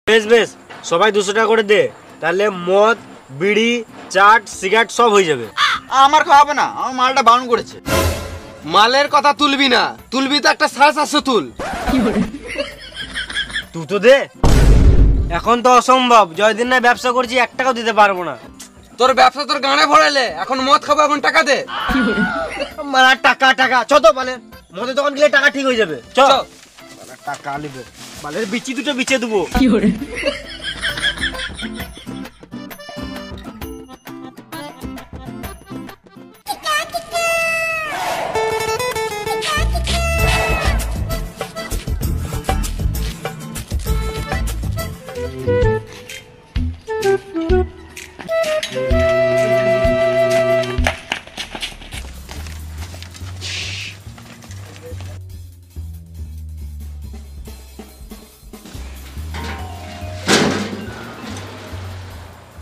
বেশ বেশ, সবাই 200 টাকা করে দে, তাহলে মদ বিড়ি চাট সিগারেট সব হয়ে যাবে। আমার খাওয়াবে না, আমার মালটা বারণ করেছে। মালের কথা তুলবি না, তুলবি তো একটা 750 তুল। তুই তো দে। এখন তো অসম্ভব, যতদিন না ব্যবসা করছি 1 টাকাও দিতে পারবো না। তোর ব্যবসা তোর গানে ভরাইলে, এখন মদ খাবো, এখন টাকা দে। মারা টাকা টাকা চ তো, বলে মদের দোকান গেলে টাকা ঠিক হয়ে যাবে। চ টাকা নিব, বালের বিচি দুটো বিচে দেবো।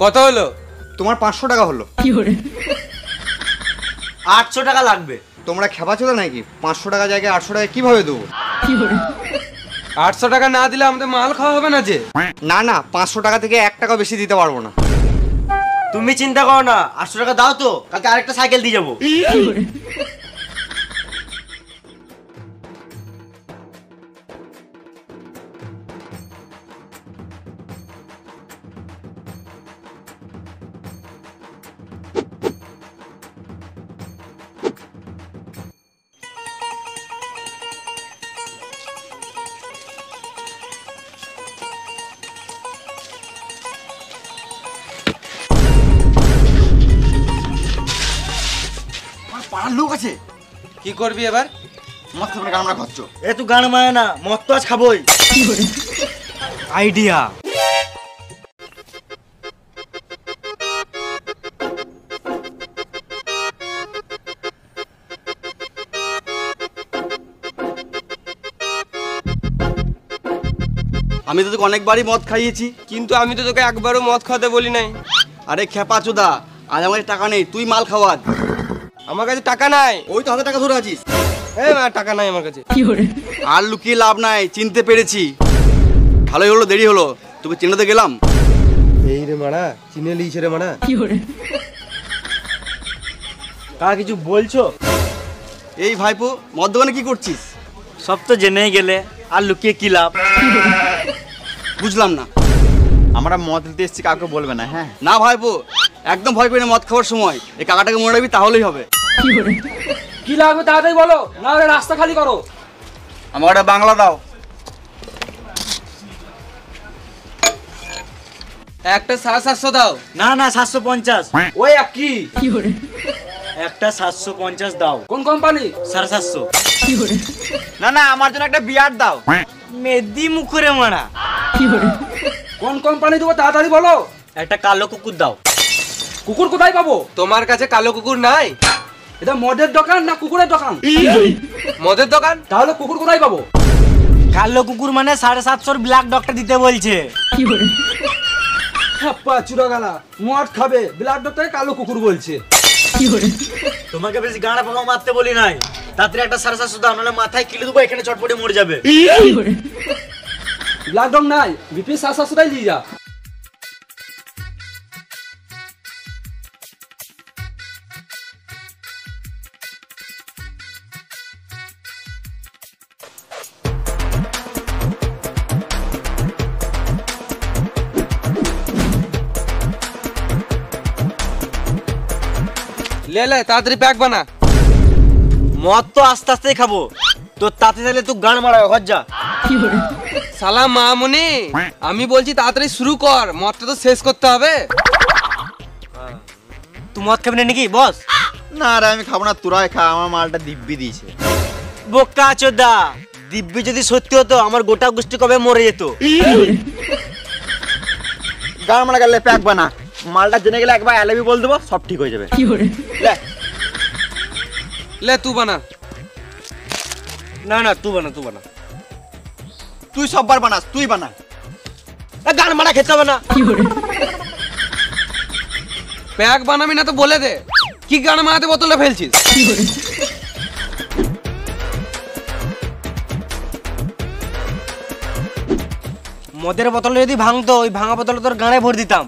কত হলো? তোমার 500 টাকা হলো। 800 টাকা লাগবে। তোমরা খেপা ছিল নাকি? 500 টাকা জায়গায় 800 টাকা কিভাবে দেবো? 800 টাকা না দিলে আমাদের মাল খাওয়া হবে না যে। না না, 500 টাকা থেকে 1 টাকা বেশি দিতে পারবো না। তুমি চিন্তা করো না, 800 টাকা দাও তো, কালকে আরেকটা সাইকেল দিয়ে যাবো। পাড়ার লোক আছে, কি করবি এবার? মদ খাবে না, আমরা খাচ্ছ। এ তুই গান মায় না, মদ তো আজ খাবোই। আইডিয়া। আমি তো তোকে অনেকবারই মদ খাইয়েছি, কিন্তু আমি তো তোকে একবারও মদ খাওয়াতে বলি নাই। আরে খেপা চোদা, আজ আমার কাছে টাকা নেই, তুই মাল খাওয়া। আমার কাছে টাকা নাই। ওই তো হাতে টাকা ধরে আছিস। টাকা নাই আমার কাছে। আর লুকিয়ে লাভ নাই, চিনতে পেরেছি। ভালোই হলো, দেরি হলো, তোকে চিনাতে গেলাম। এই রে মারা, চিনে লিয়েছে রে মারা। কাকা কিছু বলছো? এই ভাইপো, মদ দোকানে কি করছিস? সব তো জেনেই গেলে, আর লুকিয়ে কি লাভ? বুঝলাম না। আমরা মদ দিতে এসেছি, কাউকে বলবে না। হ্যাঁ না ভাইপো, একদম ভয় করি না। মদ খাওয়ার সময় এই কাকাটাকে মনে রাখবি, তাহলেই হবে। কি লাগবে তাড়াতাড়ি বলো, না হলে রাস্তা খালি করো। আমার একটা বাংলা দাও। একটা 750 দাও। না না 750। ওই কি একটা 750 দাও। কোন কোম্পানি? 750। না না, আমার জন্য একটা বিয়ার দাও। মেদি মুখরে মারা। কোন কোম্পানি দেবো তাড়াতাড়ি বলো। একটা কালো কুকুর দাও। কুকুর কোথায় পাবো? তোমার কাছে কালো কুকুর নাই? এটা মদের দোকান না কুকুরের দোকান? মদের দোকান। তাহলে কুকুর কোথায় পাবো? কালো কুকুর মানে 750 ব্ল্যাক ডক্টর দিতে বলছে। চুরাগালা মদ খাবে, ব্ল্যাক ডক্টর কালো কুকুর বলছে। তোমাকে বেশি গাড়া পাকা মারতে বলি নাই। তাড়াতাড়ি একটা 750 দাও, নাহলে মাথায় কিলে দেবো, এখানে চটপটে মরে যাবে। ব্ল্যাক ডগ নাই, বিপি 750 নিয়ে যা। লে তাড়াতাড়ি প্যাক বানা। মদ তো আস্তে আস্তেই খাবো, তোর তাতে তাহলে তুই গান মারাবে, ঘর যা। সালা মামুনি, আমি বলছি তাড়াতাড়ি শুরু কর, মদটা তো শেষ করতে হবে। তুই মদ খাবি না নাকি বস? না রে, আমি খাবো না, তোরাই খা। আমার মালটা দিব্যি দিয়েছে। বোকা চোদা, দিব্যি যদি সত্যি হতো আমার গোটা গোষ্ঠী কবে মরে যেত। গান মারা গেলে প্যাক বানা। মালটা জেনে গেলে একবার অ্যালাবি বল দেবো, সব ঠিক হয়ে যাবে। লে তুই বানা। না না তুই বানা, তুই বানা। তুই সববার বানাস, তুই বানা। গান মারা খেতে হবে না। প্যাক বানাবি না তো বলে দে, কি গান মারাতে বোতলে ফেলছিস? মদের বোতল যদি ভাঙতো ওই ভাঙা বোতলে তোর গাঁড়ে ভরে দিতাম।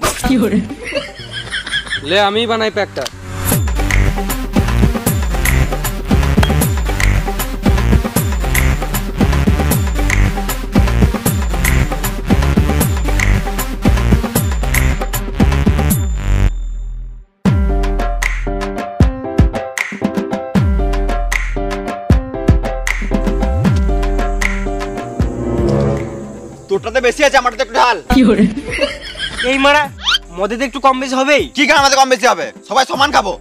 লে আমি বানাই প্যাকটা। তোরটাতে বেশি আছে, আমারটাতে একটু ঢাল। এই মারা মদেতে একটু কম বেশি হবেই। কি কেন আমাদের কম বেশি হবে? সবাই সমান খাবো।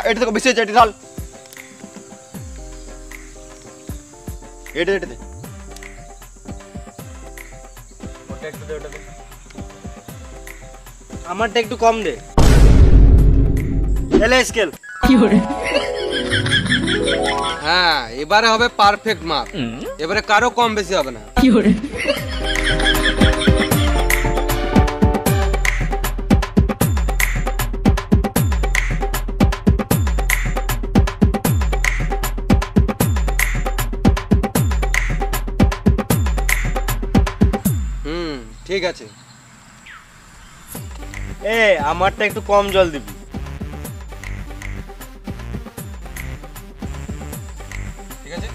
এটা তো বেশি আছে, এটা ঢাল। এটা দে। আমারটা একটু কম দে। এলে স্কেল। হ্যাঁ এবারে হবে পারফেক্ট মাপ। এবারে কারো কম বেশি হবে না। ঠিক আছে। আমারটা একটু কম জল দিবি। ঠিক আছে।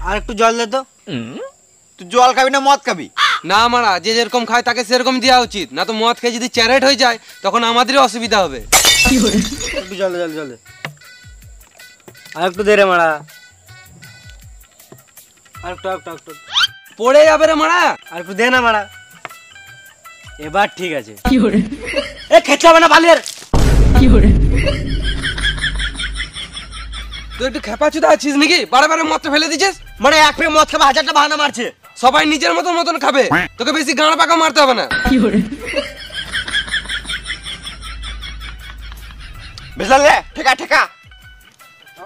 আর একটু জল দে তো। তুই জল খাবি না মদ খাবি? না মারা, যে যেরকম খায় তাকে সেরকম দেওয়া উচিত, না তো মদ খেয়ে যদি চ্যারেট হয়ে যায় তখন আমাদেরই অসুবিধা হবে। একটু জল দে। আর একটু দে রে মারা। আর একটু পড়ে যাবে রে মারা। আর একটু দে না মারা। এবার ঠিক আছে। খেতে হবে না বালের। তুই একটু খেপাচুদা আছিস নাকি? বারে বারে মদটা ফেলে দিছিস। মানে এক পেয়ে মদ খাবে 1000টা বাহানা মারছে। সবাই নিজের মতন খাবে, তোকে বেশি গাঁড় পাকা মারতে হবে না। বেশলা রে, ঠেকা।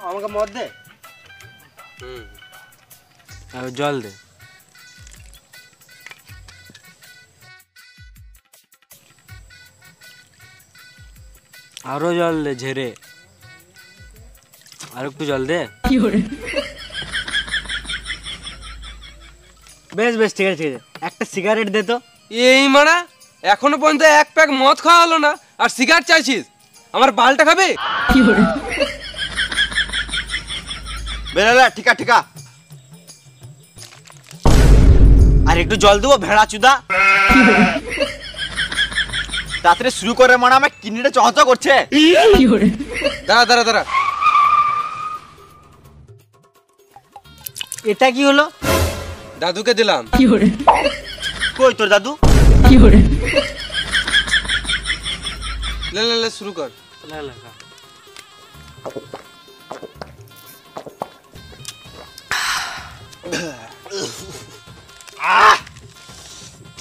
আমাকে মদ দে। আর জল দে। আরো জল দে ঝেড়ে। আর একটু জল দে। বেশ ঠিক আছে। একটা সিগারেট দে তো। এই মারা, এখনো পর্যন্ত এক প্যাক মদ খাওয়া হলো না আর সিগারেট চাইছিস? আমার বালটা খাবে? বেশলা ঠেকা। আর একটু জল দেবো ভেড়া চুদা। তাড়াতাড়ি শুরু করে, মানে আমার কিডনিটা চহচ করছে। দাঁড়া। এটা কি হলো? দাদুকে দিলাম। কই তোর দাদু? লে শুরু কর।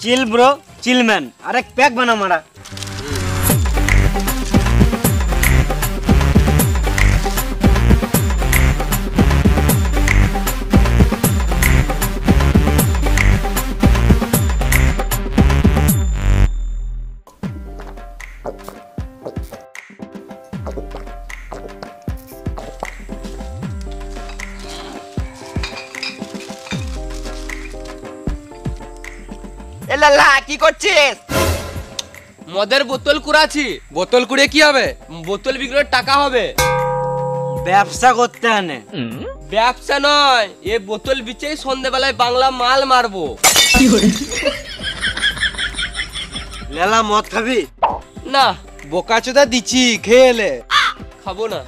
চিল ব্রো, চিল ম্যান। আরে প্যাক বানা মারা। এ লালা কি করছিস? মদের বোতল কুড়াচ্ছি। বোতল কুড়ে কি হবে? বোতল বিক্রির টাকা হবে। ব্যবসা করতে আনে। ব্যবসা নয়, এ বোতল বিচেই সন্ধ্যেবেলায় বাংলা মাল মারবো। লেলা মদ খাবি? না, বোকাচোদা দিচ্ছি, খেয়ে এলে। খাবো না।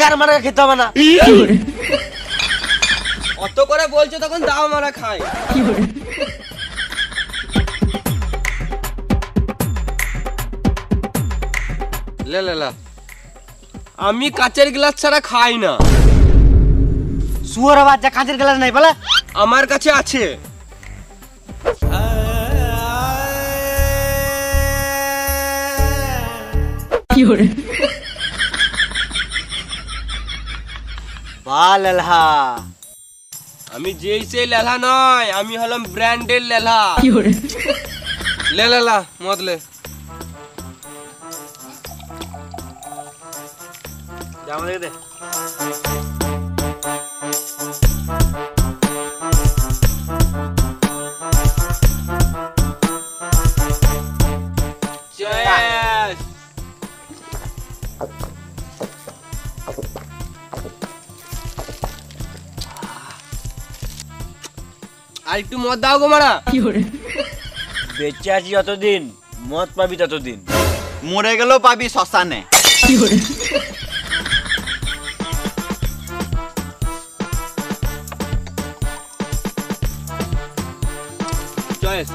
গার মারা খেতে হবে না। অত করে বলছো তখন দাও মারা খাই। লে আমি কাচের গ্লাস ছাড়া খাই না। শুয়োর বাচ্চা কাঁচের গ্লাস নাই বলে? আমার কাছে আছে। আমি যেই সেই লেলা নয়, আমি হলাম ব্র্যান্ডের লেলা। লে মদ লে। জামা দেখে দে। আর একটু মদ দাও গো মারা। বেঁচে আছি যতদিন মদ পাবি ততদিন। মরে গেলেও পাবি শ্মশানে। চয়েস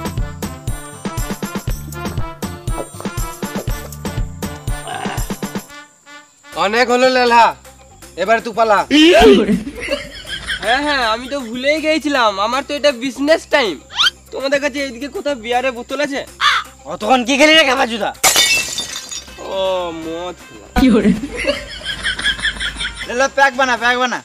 অনেক হলো লেলা, এবার তুই পালা। হ্যাঁ হ্যাঁ, আমি তো ভুলেই গিয়েছিলাম, আমার তো এটা বিজনেস টাইম। তোমাদের কাছে এইদিকে কোথাও বিয়ারের বোতল আছে? অতক্ষণ কি খেলি রে খেপা জুতা? ও মদ। প্যাক বানা, প্যাক বানা।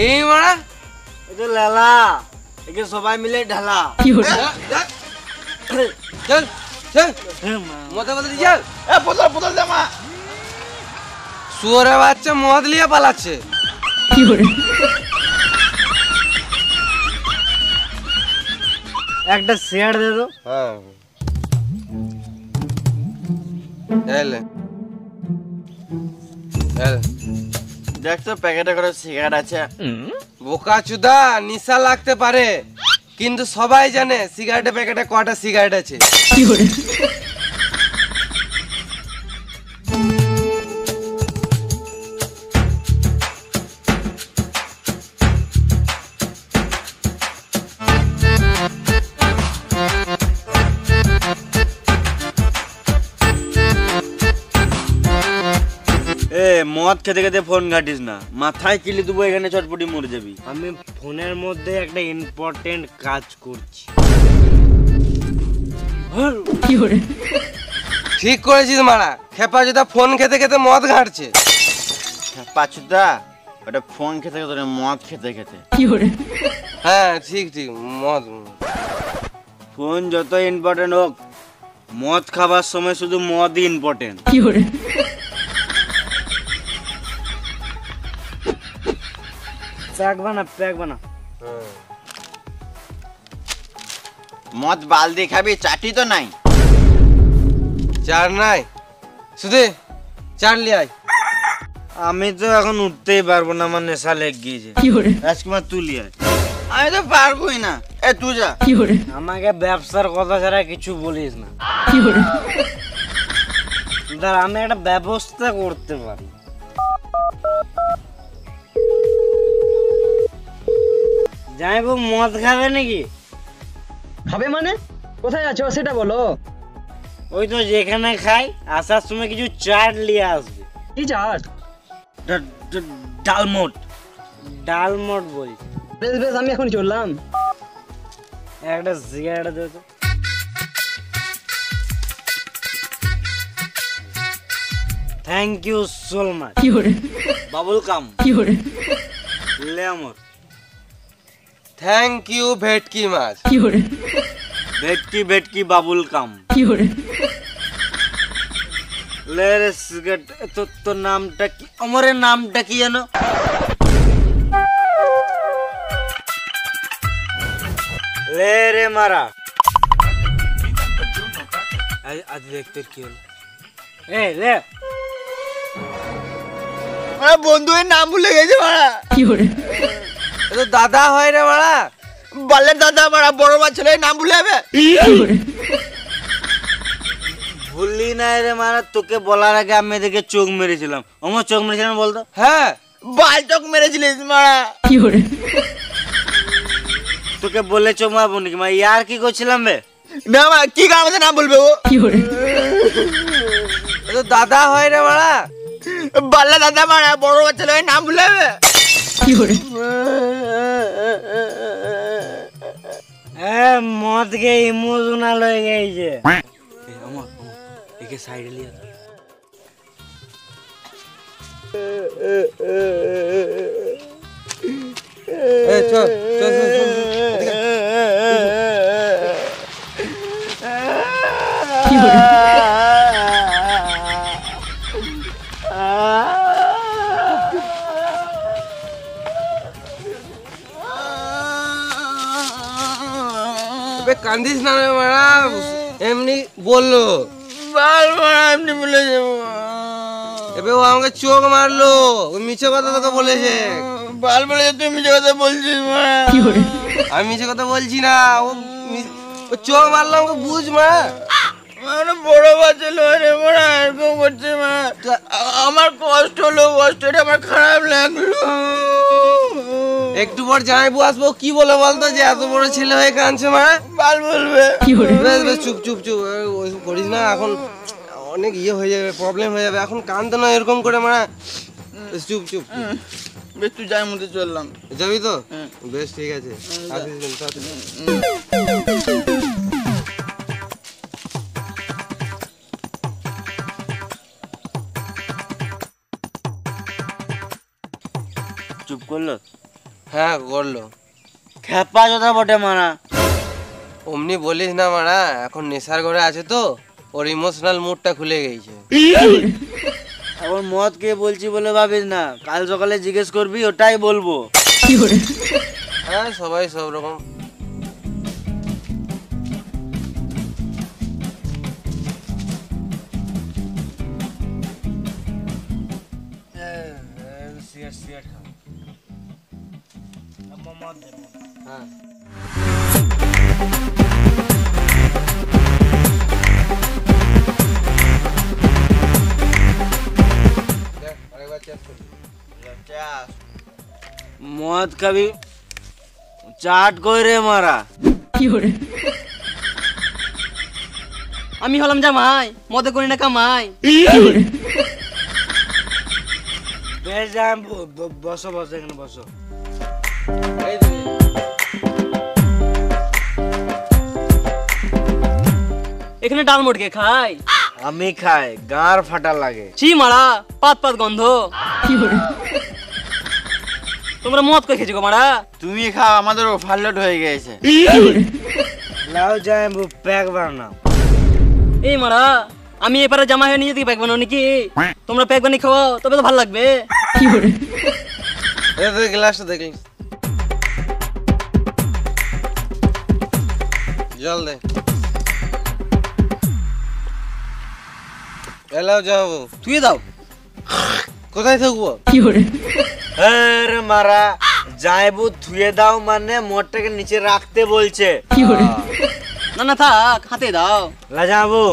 এই মারা এটা লেলা, একে সবাই মিলে ঢালা। চল চল, মদ বদল দি চল। বোতল বোতল জামা। শুয়োরের বাচ্চা মদ লিয়ে পালাচ্ছে। একটা শেয়ার দে তো। হ্যাঁ এলে এলে দেখ তো প্যাকেটে করে সিগারেট আছে। বোকা চুদা, নিশা লাগতে পারে কিন্তু সবাই জানে সিগারেটের প্যাকেটে কটা সিগারেট আছে। এ মদ খেতে খেতে ফোন ঘাটিস না, মাথায় কিলি দেবো, এখানে চটপটি মরে যাবি। আমি ফোনের মধ্যে একটা ইম্পর্টেন্ট কাজ করছি। ঠিক করেছিস মারা, খেপা চুদা ফোন খেতে খেতে মদ ঘাটছে। পাচুদা ওটা ফোন খেতে খেতে না, মদ খেতে খেতে। হ্যাঁ ঠিক ঠিক, মদ। ফোন যত ইম্পর্টেন্ট হোক, মদ খাবার সময় শুধু মদই ইম্পর্টেন্ট। প্যাক বানা, প্যাক বানা। মদ বালদি খাবি, চাটি তো নাই। চার নাই, শুধু চার লিয়াই। আমি তো এখন উঠতেই পারবো না, আমার নেশা লেগে গিয়েছে। রাজকুমার তুলি আয়। আমি তো পারবোই না, এ তুই যা। আমাকে ব্যবসার কথা ছাড়া কিছু বলিস না। দাঁড়া, আমি একটা ব্যবস্থা করতে পারি। যাইবো মদ খাবে নাকি? খাবে মানে? কোথায় আছো সেটা বলো। ওই তো যেখানে খাই, আসার সময় কিছু চাট নিয়ে আসবে। কি চাট? ডালমোট। ডালমোট বলছি। বেশ বেশ, আমি এখন চললাম। একটা সিগারেট দে তো। Thank you so much. Babul কাম লে আমার। থ্যাংক ইউ ভেটকি মাছ। ভেটকি ভেটকি বাবুল কাম। লে রে সিগারেট। তোর নামটা কি? অমরের নামটা কি জানো? লে রে মারা। আজ দেখ তোর কি হলো। এ লে, বন্ধুয়ের নাম ভুলে গেছে মারা। তো দাদা হয় রে মারা। বালের দাদা মারা, বড় মা ছেলের নাম ভুলে যাবে। ভুললি না রে মারা, তোকে বলার আগে আমি এদেরকে চোখ মেরেছিলাম। আমার চোখ মেরেছিলাম বলতো? হ্যাঁ, বাল চোখ মেরেছিলিস মারা। তোকে বলে চোখ মারবো নাকি? মা ইয়ার কি করছিলাম বে? না মা, কি কারণে নাম বলবে ও? তো দাদা হয় রে মারা। বাল্লা দাদা মারা, বড় মা ছেলের নাম ভুলে যাবে। মদ খেয়ে ইমোশনাল হয়ে গেছে। আমার একে সাইডে লিয়ে চল চল চল কান্দিস না রে মারা, এমনি বললো এমনি বলে যাবো। এবার ও আমাকে চোখ মারলো, ও মিছে কথা তোকে বলেছে। বাল বলে তুই মিছে কথা বলছিস মারা? আমি মিছে কথা বলছি না, ও চোখ মারলো আমাকে, বুঝ মা। বড় বাচ্চা রে মারা, এরকম করছে মা। আমার কষ্ট হলো, কষ্টটা আমার খারাপ লাগলো। একটু পর জামাইবু আসবো, কি বলে বলতো যে এত বড় ছেলে হয়ে কাঁদছে মা? বাল বলবে। বেশ বেশ চুপ চুপ চুপ, ওইসব করিস না, এখন অনেক ইয়ে হয়ে যাবে, প্রবলেম হয়ে যাবে, এখন কাঁদতে না এরকম করে মা। চুপ চুপ বেশ, তুই যাই মধ্যে চললাম, যাবি তো? বেশ ঠিক আছে, চুপ করলো? হ্যাঁ করলো। খেপা কথা বটে মারা। অমনি বলিস না মারা, এখন নেশার ঘরে আছে তো, ওর ইমোশনাল মুডটা খুলে গেছে। এখন মদ কে বলছি বলে ভাবিস না, কাল সকালে জিজ্ঞেস করবি, ওটাই বলবো। হ্যাঁ সবাই সব রকম। হ্যাঁ মদ খাবি, চাট করে মারা। আমি হলাম জামাই, মদে করি না কামাই। বেশ যাই, বসো বসো, এখানে বসো। এখানে ডাল মোটকে খাই। আমি খাই, গাঁর ফাটা লাগে। ছি মারা, পাত পাত গন্ধ। তোমরা মদ করে খেয়েছো গো মারা? তুমি খাও, আমাদের ওভারলোড হয়ে গেছে। লাও যাই, প্যাক বানাও। এই মারা, আমি এপারে জামাই হয়ে নিজে থেকে প্যাক বানাও নাকি? তোমরা প্যাক বানিয়ে খাওয়াও, তবে তো ভালো লাগবে। গ্লাসটা দেখলি, জল দে। এলাও যাবো, তুই দাও। কোথায় থাকবো? আরে মারা, যাইবু থুয়ে দাও মানে মোটটাকে নিচে রাখতে বলছে। না না থাক, হাতে দাও। লাজাবু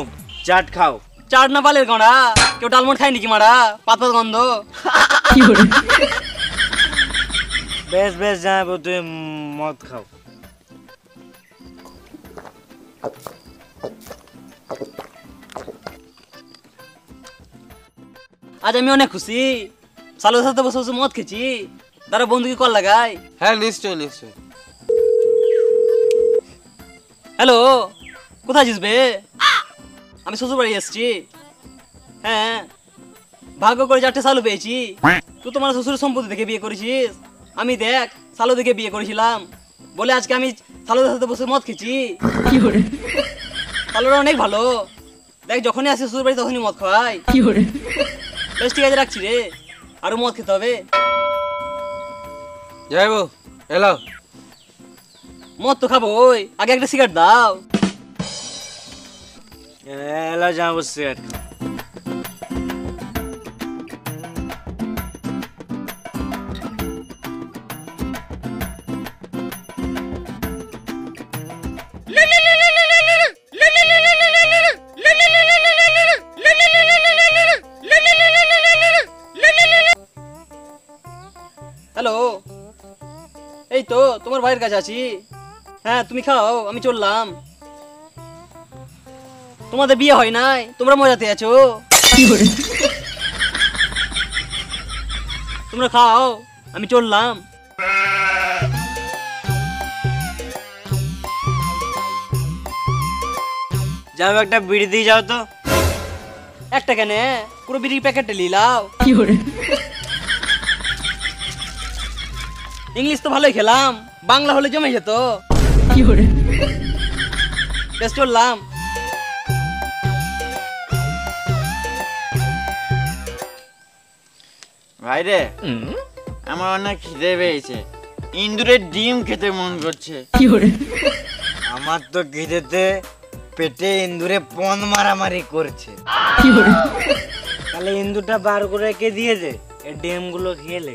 চাট খাও। চাট না পালের গড়া, কেউ ডালমোট খায় নাকি মারা? পাত পাত গন্ধ। বেশ বেশ যাইবু, তুই মদ খাও। আজ আমি অনেক খুশি, সালোর সাথে বসে বসে মদ খেয়েছি। তারা বন্ধুকে কল লাগাই। হ্যাঁ নিশ্চয় নিশ্চয়। হ্যালো, কোথায় আছিস বে? আমি শ্বশুর বাড়ি এসছি। হ্যাঁ, ভাগ্য করে 4টে সালু পেয়েছি। তুই তোমার শ্বশুরের সম্পত্তি দেখে বিয়ে করেছিস, আমি দেখ সালু দেখে বিয়ে করেছিলাম বলে আজকে আমি সালুদের সাথে বসে মদ খেয়েছি। সালুরা অনেক ভালো, দেখ যখনই আসি শ্বশুর বাড়ি তখনই মদ খাওয়াই। বেশ ঠিক আছে, রাখছি রে, আরো মদ খেতে হবে। যাইবো, এলাও। মদ তো খাবো, ওই আগে একটা সিগারেট দাও। এলা যাবো সিগারেট। হ্যালো, এই তো তোমার ভাইয়ের কাছে আছি। হ্যাঁ তুমি খাও, আমি চললাম। তোমাদের বিয়ে হয় নাই, তোমরা মজাতে আছো। তোমরা খাও, আমি চললাম। যাও একটা বিড়ি দিয়ে যাও তো। একটা কেন, পুরো বিড়ি প্যাকেটটা লিলাও। ইংলিশ তো ভালোই খেলাম, বাংলা হলে জমে যেত। বেশ চললাম। ভাই রে, আমার অনেক খিদে পেয়েছে, ইন্দুরের ডিম খেতে মন করছে। আমার তো খিদেতে পেটে ইন্দুরে পন মারামারি করছে। তাহলে ইন্দুরটা বার করে রেখে দিয়ে দে, এই ডিম গুলো খেয়ে লে।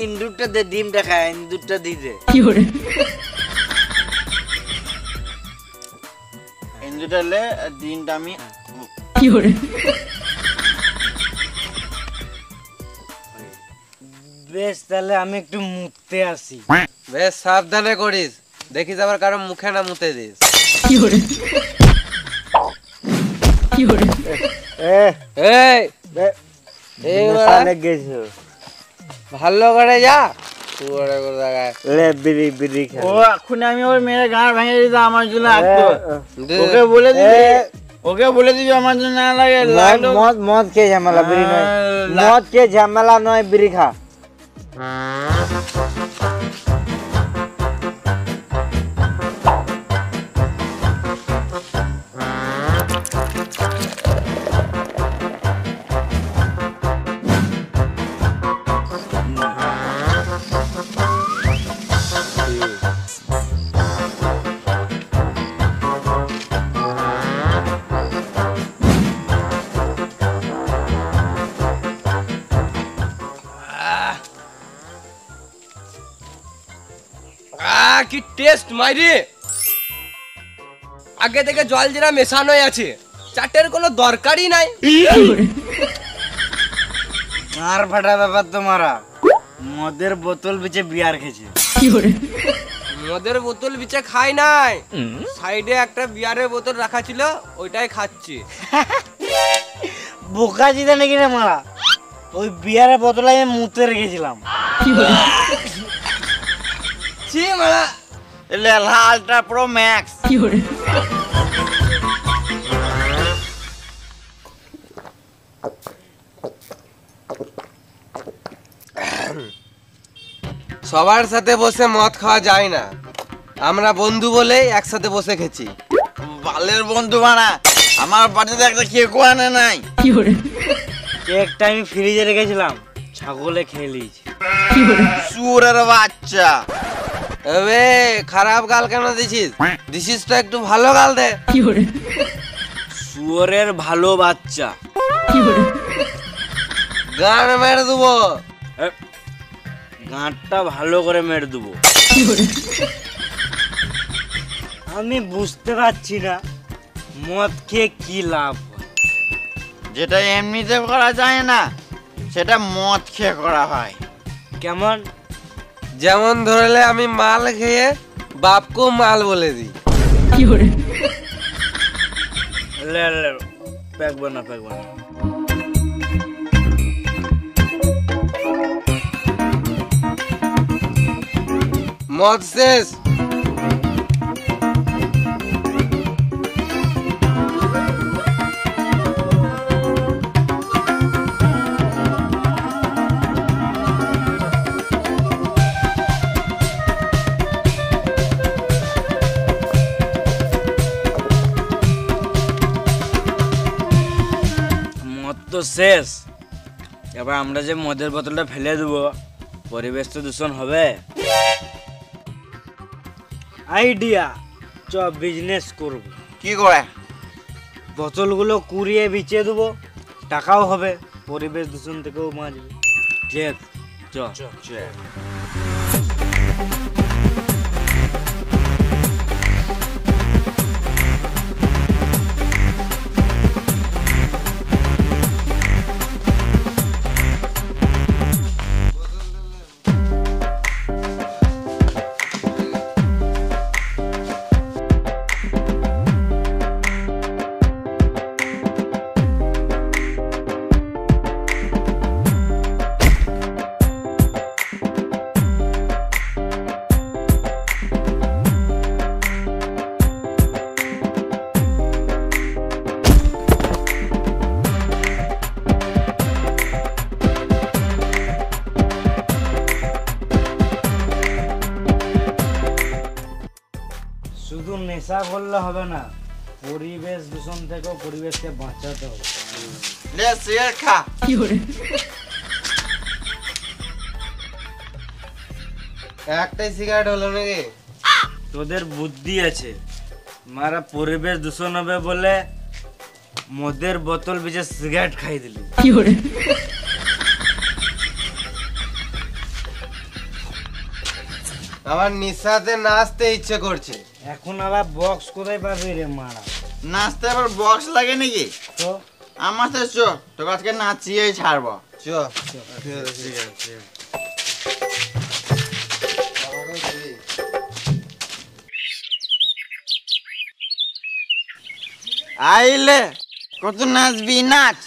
ইন্দুরটা দে, ডিমটা খায়, ইন্দুরটা দিয়ে দে। ইন্দুরটা লে, আর ডিমটা আমি বেশ, তাহলে আমি একটু মুততে আসি। বেশ সাবধানে করিস, দেখিস আবার কারো মুখে না মুতে দিস। ভালো করে যা, ও এখন আমি ওর মেয়ের গাঁড় ভেঙে দিতে আমার জন্য আসতো। ওকে বলে দিবি আমার জন্য না লাগে। মদ খেয়ে ঝামেলা, বিড়ি নয়। মদ খেয়ে ঝামেলা নয়, বিড়ি খা। কি টেস্ট মাইরি! আগে থেকে জল জিরা মেশানোই আছে, চাটের কোনো দরকারই নাই। আর ফাটা ব্যাপার তোমারা, মদের বোতল বিচে বিয়ার খেয়েছে। মদের বোতল বিচে খাই নাই, সাইডে একটা বিয়ারের বোতল রাখা ছিল, ওইটাই খাচ্ছি। বোকা চিতা নাকি রে মারা, ওই বিয়ারের বোতলে আমি মুতে রেখেছিলাম। Ultra pro max. সবার সাথে বসে মদ খাওয়া যায় না, আমরা বন্ধু বলে একসাথে বসে খেছি। বালের বন্ধু বানা, আমার বাড়িতে একটা কেক আনে নাই। কেকটা আমি ফ্রিজে রেখেছিলাম, ছাগলে খেয়ে নিয়েছি। শুয়োরের বাচ্চা। এবে খারাপ গাল কেন দিছিস? দিছিস তো একটু ভালো গাল দে। শুয়োরের ভালো বাচ্চা। গান মেরে দেবো। গাঁটটা ভালো করে মেরে দেবো। আমি বুঝতে পারছি না মদ খেয়ে কি লাভ হয়। যেটা এমনিতে করা যায় না, সেটা মদ খেয়ে করা হয়। কেমন? যেমন ধরলে আমি মাল খেয়ে বাপকেও মাল বলে দিই। প্যাকবো না, প্যাকবো না। মদ শেষ। মদ তো শেষ, এবার আমরা যে মদের বোতলটা ফেলে দেবো, পরিবেশ তো দূষণ হবে। আইডিয়া, চ বিজনেস করব। কি করে? বোতলগুলো কুড়িয়ে বিচে দেবো, টাকাও হবে, পরিবেশ দূষণ থেকেও বাঁচবে। ঠিক আছে, চ। নেশা করলে হবে না, পরিবেশ দূষণ থেকেও পরিবেশকে বাঁচাতে হবে। লে সিগারেট খা। একটাই সিগারেট হলো নাকি? তোদের বুদ্ধি আছে, মারা পরিবেশ দূষণ হবে বলে মদের বোতল বেজে সিগারেট খাই দিলি। আমার নিঃশ্বাসে নাচতে ইচ্ছে করছে। এখন আবার বক্স কোথায় পাবি রে মারা? নাচতে আবার বক্স লাগে নাকি? তো আমার সাথে চো, তোকে আজকে নাচিয়েই ছাড়বো। চ আইলে কত নাচবি নাচ।